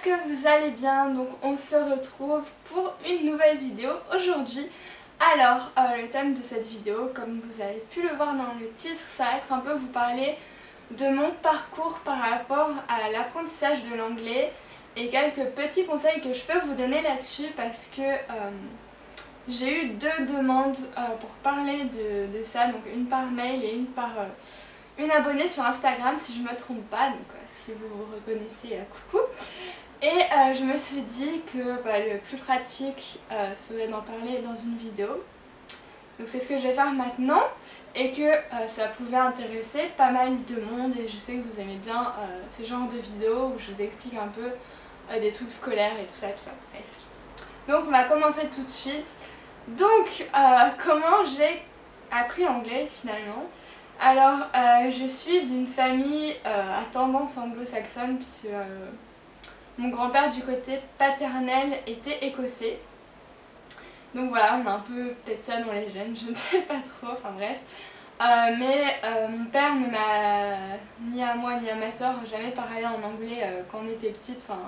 j'espère que vous allez bien. Donc on se retrouve pour une nouvelle vidéo aujourd'hui. Alors le thème de cette vidéo, comme vous avez pu le voir dans le titre, ça va être un peu vous parler de mon parcours par rapport à l'apprentissage de l'anglais et quelques petits conseils que je peux vous donner là-dessus parce que j'ai eu deux demandes pour parler de ça, donc une par mail et une par une abonnée sur Instagram si je me trompe pas, donc si vous vous reconnaissez, coucou. Et je me suis dit que le plus pratique serait d'en parler dans une vidéo. Donc c'est ce que je vais faire maintenant et que ça pouvait intéresser pas mal de monde et je sais que vous aimez bien ce genre de vidéos où je vous explique un peu des trucs scolaires et tout ça, bref. Donc on va commencer tout de suite. Donc comment j'ai appris l'anglais finalement? Alors je suis d'une famille à tendance anglo-saxonne puisque mon grand-père du côté paternel était écossais. Donc voilà, on a un peu peut-être ça dans les gènes, je ne sais pas trop, enfin bref. Mon père ne m'a, ni à moi ni à ma soeur, jamais parlé en anglais quand on était petite. Enfin,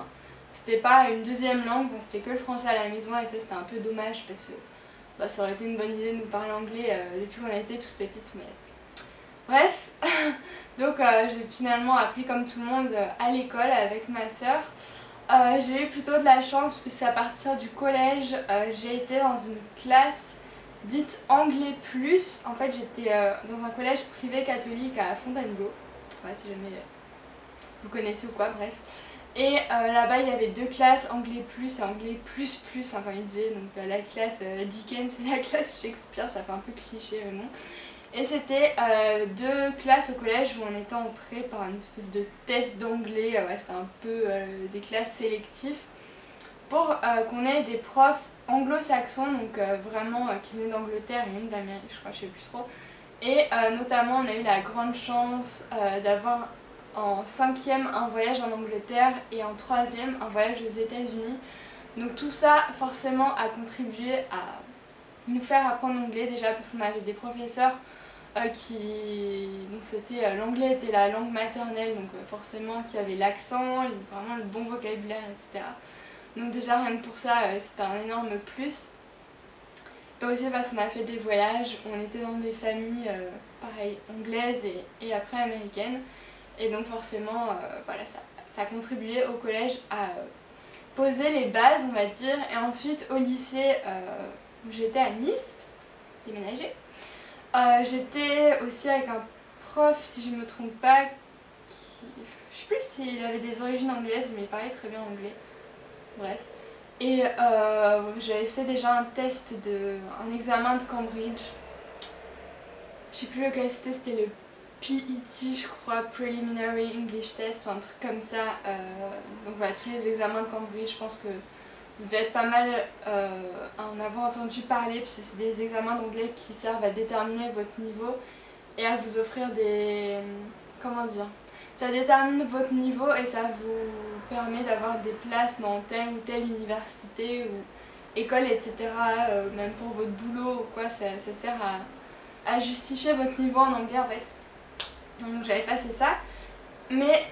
c'était pas une deuxième langue, c'était que le français à la maison et ça c'était un peu dommage parce que ça aurait été une bonne idée de nous parler anglais depuis qu'on était toutes petites. Mais bref, donc j'ai finalement appris comme tout le monde à l'école avec ma soeur. J'ai eu plutôt de la chance puisque à partir du collège j'ai été dans une classe dite anglais plus. En fait j'étais dans un collège privé catholique à Fontainebleau, ouais, si jamais vous connaissez ou quoi, bref. Et là-bas il y avait deux classes, anglais plus et anglais plus plus, enfin comme ils disaient, donc la classe Dickens et la classe Shakespeare, ça fait un peu cliché mais non. Et c'était deux classes au collège où on était entré par une espèce de test d'anglais, ouais, c'était un peu des classes sélectives, pour qu'on ait des profs anglo-saxons, donc vraiment qui venaient d'Angleterre et une d'Amérique, je crois, je sais plus trop. Et notamment on a eu la grande chance d'avoir en 5e un voyage en Angleterre et en 3e un voyage aux États-Unis. Donc tout ça forcément a contribué à nous faire apprendre l'anglais déjà parce qu'on avait des professeurs donc c'était l'anglais était la langue maternelle, donc forcément qui avait l'accent, vraiment le bon vocabulaire, etc. Donc déjà rien que pour ça c'était un énorme plus. Et aussi parce qu'on a fait des voyages, on était dans des familles pareil anglaises et après américaines, et donc forcément voilà, ça a contribué au collège à poser les bases on va dire. Et ensuite au lycée où j'étais à Nice, déménagé. J'étais aussi avec un prof, si je ne me trompe pas, qui, je sais plus s'il avait des origines anglaises, mais il parlait très bien anglais. Bref. Et j'avais fait déjà un examen de Cambridge. Je sais plus lequel c'était le PET, je crois, Preliminary English Test, ou un truc comme ça. Donc voilà, tous les examens de Cambridge, je pense que vous devez être pas mal à en avoir entendu parler puisque c'est des examens d'anglais qui servent à déterminer votre niveau et à vous offrir des... comment dire, ça détermine votre niveau et ça vous permet d'avoir des places dans telle ou telle université ou école, etc. Même pour votre boulot ou quoi, ça sert à justifier votre niveau en anglais en fait. Donc j'avais passé ça, mais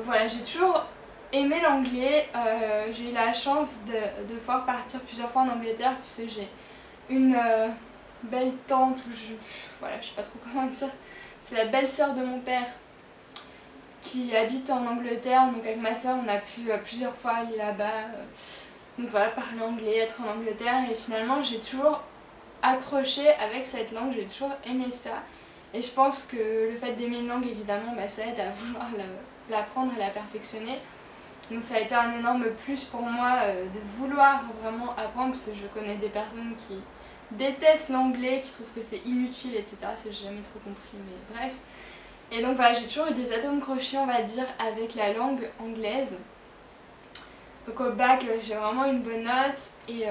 voilà, j'ai toujours aimé l'anglais. J'ai eu la chance de pouvoir partir plusieurs fois en Angleterre puisque j'ai une belle tante, voilà, je sais pas trop comment dire, c'est la belle-sœur de mon père qui habite en Angleterre, donc avec ma soeur on a pu plusieurs fois aller là-bas, donc voilà, parler anglais, être en Angleterre, et finalement j'ai toujours accroché avec cette langue, j'ai toujours aimé ça. Et je pense que le fait d'aimer une langue évidemment ça aide à vouloir l'apprendre et la perfectionner. Donc ça a été un énorme plus pour moi de vouloir vraiment apprendre parce que je connais des personnes qui détestent l'anglais, qui trouvent que c'est inutile, etc. Ça j'ai jamais trop compris, mais bref. Et donc voilà, j'ai toujours eu des atomes crochus on va dire avec la langue anglaise. Donc au bac j'ai vraiment une bonne note et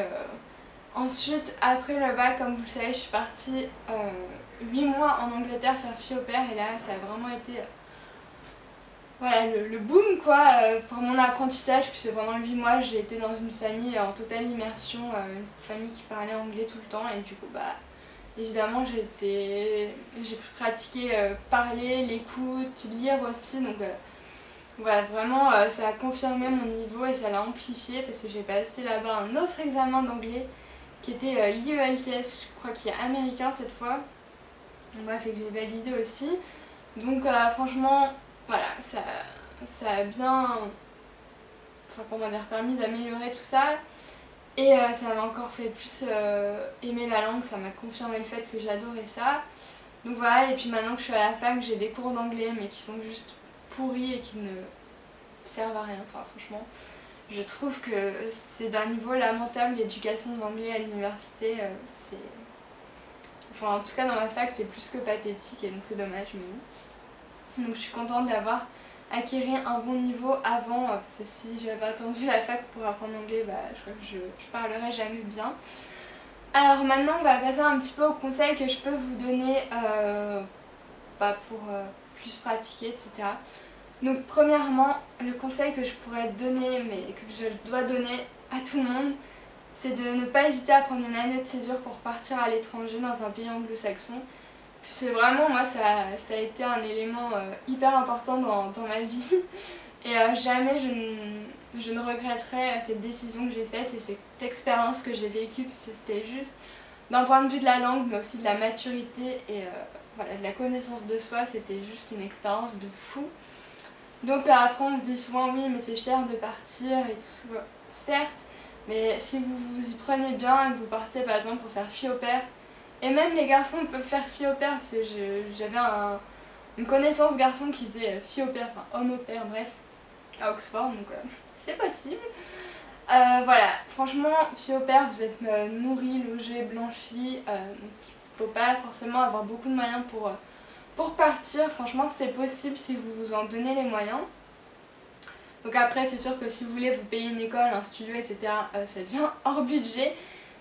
ensuite après le bac, comme vous le savez, je suis partie 8 mois en Angleterre faire fille au père et là ça a vraiment été... voilà, le boom quoi pour mon apprentissage puisque pendant 8 mois j'ai été dans une famille en totale immersion, une famille qui parlait anglais tout le temps et du coup évidemment j'ai pu pratiquer parler, l'écoute, lire aussi, donc Voilà, vraiment ça a confirmé mon niveau et ça l'a amplifié parce que j'ai passé là-bas un autre examen d'anglais qui était l'IELTS, je crois qu'il est américain cette fois. Bref, et que j'ai validé aussi. Donc franchement, voilà, ça a bien, enfin comment dire, permis d'améliorer tout ça. Et ça m'a encore fait plus aimer la langue, ça m'a confirmé le fait que j'adorais ça. Donc voilà, et puis maintenant que je suis à la fac, j'ai des cours d'anglais mais qui sont juste pourris et qui ne servent à rien, enfin franchement. Je trouve que c'est d'un niveau lamentable l'éducation de l'anglais à l'université, c'est... Enfin en tout cas dans ma fac c'est plus que pathétique et donc c'est dommage mais bon. Donc je suis contente d'avoir acquérir un bon niveau avant, parce que si j'avais attendu la fac pour apprendre l'anglais, bah, je crois que je parlerais jamais bien. Alors maintenant on va passer un petit peu aux conseils que je peux vous donner pour plus pratiquer, etc. Donc premièrement, le conseil que je pourrais donner, mais que je dois donner à tout le monde, c'est de ne pas hésiter à prendre une année de césure pour partir à l'étranger dans un pays anglo-saxon. C'est vraiment, moi, ça a été un élément hyper important dans ma vie. Et jamais je ne regretterai cette décision que j'ai faite et cette expérience que j'ai vécue, puisque c'était juste d'un point de vue de la langue, mais aussi de la maturité et voilà, de la connaissance de soi. C'était juste une expérience de fou. Donc après, on se dit souvent, oui, mais c'est cher de partir et tout ça. Certes, mais si vous vous y prenez bien et que vous partez par exemple pour faire fille au père, et même les garçons peuvent faire fille au père, parce que j'avais une connaissance garçon qui faisait fille au père, enfin homme au père, bref, à Oxford, donc c'est possible. Voilà, franchement, fille au père, vous êtes nourri, logé, blanchi, donc il ne faut pas forcément avoir beaucoup de moyens pour partir. Franchement, c'est possible si vous vous en donnez les moyens. Donc après, c'est sûr que si vous voulez vous payer une école, un studio, etc., ça devient hors budget.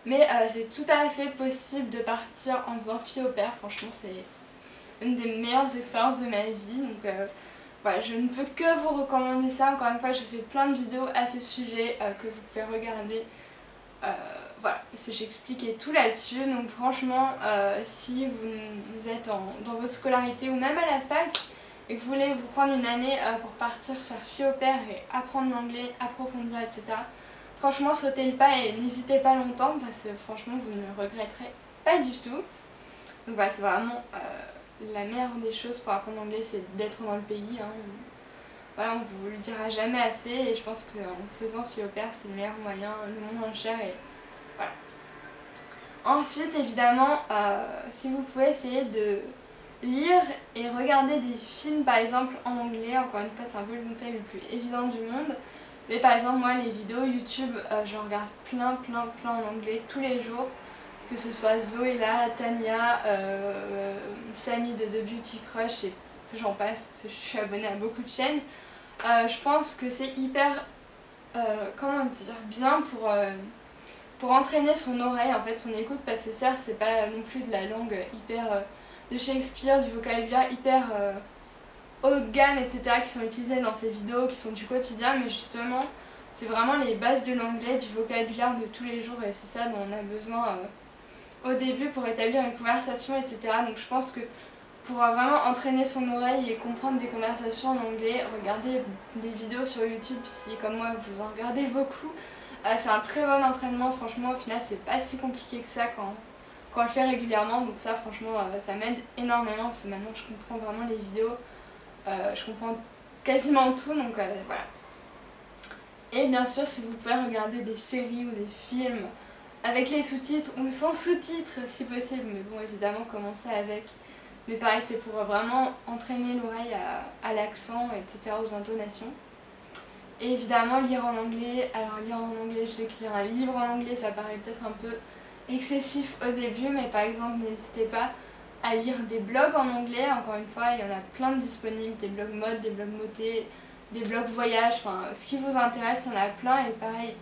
Mais c'est tout à fait possible de partir en faisant fille au père. Franchement, c'est une des meilleures expériences de ma vie. Donc voilà, je ne peux que vous recommander ça. Encore une fois, j'ai fait plein de vidéos à ce sujet que vous pouvez regarder. Voilà, parce que j'expliquais tout là-dessus. Donc franchement, si vous êtes dans votre scolarité ou même à la fac et que vous voulez vous prendre une année pour partir faire fille au père et apprendre l'anglais, approfondir, etc., franchement, sautez le pas et n'hésitez pas longtemps parce que franchement, vous ne le regretterez pas du tout. Donc voilà, c'est vraiment la meilleure des choses pour apprendre l'anglais, c'est d'être dans le pays. Hein. Voilà, on vous le dira jamais assez et je pense qu'en faisant fille au père, c'est le meilleur moyen, le monde moins cher et voilà. Ensuite, évidemment, si vous pouvez essayer de lire et regarder des films par exemple en anglais, encore une fois, c'est un peu le conseil le plus évident du monde. Mais par exemple, moi, les vidéos YouTube, je regarde plein en anglais tous les jours. Que ce soit Zoéla, Tania, Samy de The Beauty Crush et j'en passe parce que je suis abonnée à beaucoup de chaînes. Je pense que c'est hyper, comment dire, bien pour entraîner son oreille, en fait, son écoute, parce que certes, c'est pas non plus de la langue hyper de Shakespeare, du vocabulaire hyper haut de gamme, etc., qui sont utilisés dans ces vidéos, qui sont du quotidien, mais justement, c'est vraiment les bases de l'anglais, du vocabulaire de tous les jours, et c'est ça dont on a besoin au début pour établir une conversation, etc. Donc je pense que pour vraiment entraîner son oreille et comprendre des conversations en anglais, regardez des vidéos sur YouTube si, comme moi, vous en regardez beaucoup. C'est un très bon entraînement, franchement, au final, c'est pas si compliqué que ça quand on le fait régulièrement, donc ça, franchement, ça m'aide énormément, parce que maintenant, je comprends vraiment les vidéos. Je comprends quasiment tout, donc voilà. Et bien sûr, si vous pouvez regarder des séries ou des films avec les sous-titres ou sans sous-titres si possible, mais bon, évidemment, commencez avec. Mais pareil, c'est pour vraiment entraîner l'oreille à l'accent, etc., aux intonations. Et évidemment, lire en anglais. Alors, lire en anglais, je sais que lire un livre en anglais, ça paraît peut-être un peu excessif au début, mais par exemple, n'hésitez pas à lire des blogs en anglais. Encore une fois, il y en a plein de disponibles, des blogs mode, des blogs moté, des blogs voyage, enfin ce qui vous intéresse, il y en a plein. Et pareil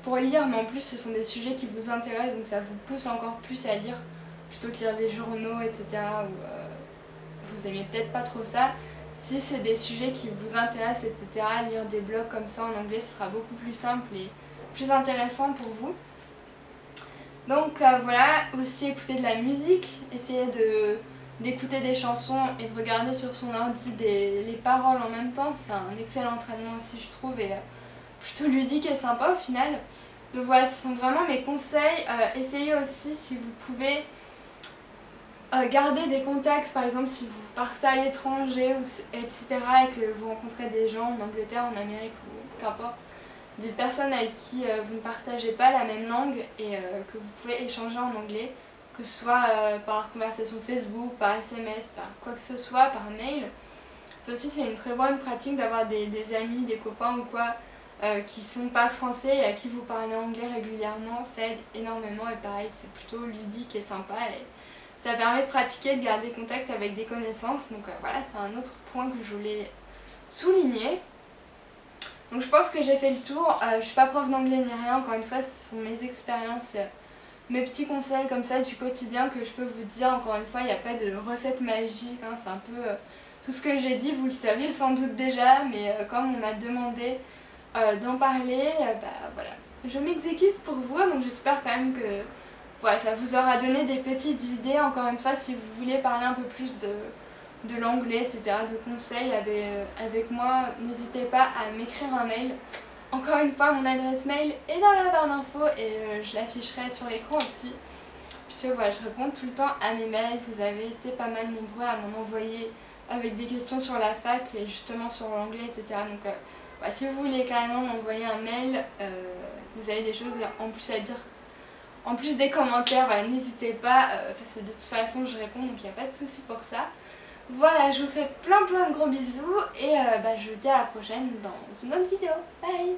pour lire, mais en plus ce sont des sujets qui vous intéressent, donc ça vous pousse encore plus à lire plutôt que lire des journaux, etc. où vous aimez peut-être pas trop ça. Si c'est des sujets qui vous intéressent, etc., lire des blogs comme ça en anglais, ce sera beaucoup plus simple et plus intéressant pour vous. Donc voilà, aussi écouter de la musique, essayer d'écouter des chansons et de regarder sur son ordi les paroles en même temps. C'est un excellent entraînement aussi je trouve et plutôt ludique et sympa au final. Donc voilà, ce sont vraiment mes conseils. Essayez aussi si vous pouvez garder des contacts, par exemple si vous partez à l'étranger, etc. et que vous rencontrez des gens en Angleterre, en Amérique ou qu'importe, des personnes avec qui vous ne partagez pas la même langue et que vous pouvez échanger en anglais, que ce soit par conversation Facebook, par SMS, par quoi que ce soit, par mail. Ça aussi c'est une très bonne pratique d'avoir des amis, des copains ou quoi qui sont pas français et à qui vous parlez anglais régulièrement. Ça aide énormément et pareil c'est plutôt ludique et sympa et ça permet de pratiquer, de garder contact avec des connaissances. Donc voilà, c'est un autre point que je voulais souligner. Donc je pense que j'ai fait le tour. Je suis pas prof d'anglais ni rien, encore une fois ce sont mes expériences, mes petits conseils comme ça du quotidien que je peux vous dire. Encore une fois il n'y a pas de recette magique, hein. C'est un peu tout ce que j'ai dit, vous le savez sans doute déjà, mais comme on m'a demandé d'en parler, voilà, je m'exécute pour vous. Donc j'espère quand même que voilà, ça vous aura donné des petites idées. Encore une fois, si vous voulez parler un peu plus de l'anglais, etc., de conseils avec moi, n'hésitez pas à m'écrire un mail. Encore une fois, mon adresse mail est dans la barre d'infos et je l'afficherai sur l'écran aussi. Puisque voilà, je réponds tout le temps à mes mails. Vous avez été pas mal nombreux à m'en envoyer avec des questions sur la fac et justement sur l'anglais, etc. Donc voilà, si vous voulez carrément m'envoyer un mail, vous avez des choses en plus à dire. En plus des commentaires, voilà, n'hésitez pas, parce que de toute façon je réponds, donc il n'y a pas de souci pour ça. Voilà, je vous fais plein de gros bisous et je vous dis à la prochaine dans une autre vidéo. Bye!